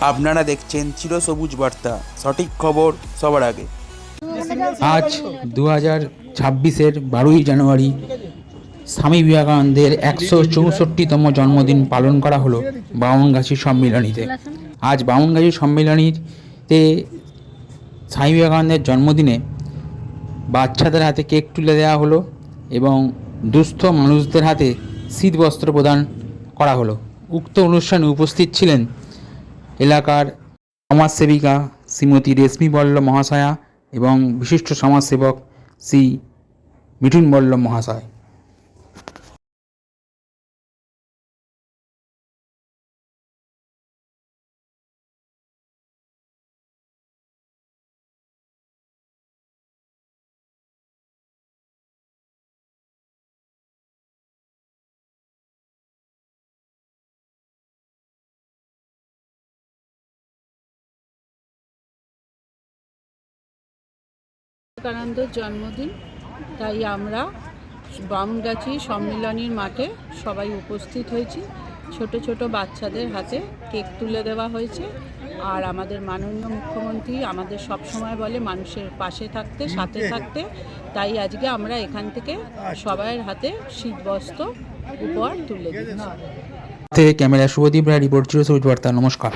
আপনারা দেখছেন চিরসবুজ বার্তা, সঠিক খবর সবার আগে। আজ 2026-এর 12ই জানুয়ারি স্বামী বিবেকানন্দের 164তম জন্মদিন পালন করা হলো বামনগাছি সম্মিলনীতে। আজ বামনগাছি সম্মিলনীতে স্বামী বিবেকানন্দের জন্মদিনে বাচ্চাদের হাতে কেক তুলে দেওয়া হলো এবং দুস্থ মানুষদের হাতে শীতবস্ত্র প্রদান করা হলো। উক্ত অনুষ্ঠানে উপস্থিত ছিলেন এলাকার সমাজসেবিকা শ্রীমতী রেশমি বল্লভ মহাশয়া এবং বিশিষ্ট সমাজসেবক শ্রী মিঠুন বল্লভ মহাশয়। বিবেকানন্দের জন্মদিন, তাই আমরা বামনগাছি সম্মেলনীর মাঠে সবাই উপস্থিত হয়েছি। ছোট ছোট বাচ্চাদের হাতে কেক তুলে দেওয়া হয়েছে। আর আমাদের মাননীয় মুখ্যমন্ত্রী আমাদের সব সময় বলে মানুষের পাশে থাকতে, সাথে থাকতে, তাই আজকে আমরা এখান থেকে সবার হাতে শীতবস্ত্র উপহার তুলে দিচ্ছি। ক্যামেরা শুভদীপ রায়, রিপোর্ট চিরসবুজ বার্তা। নমস্কার।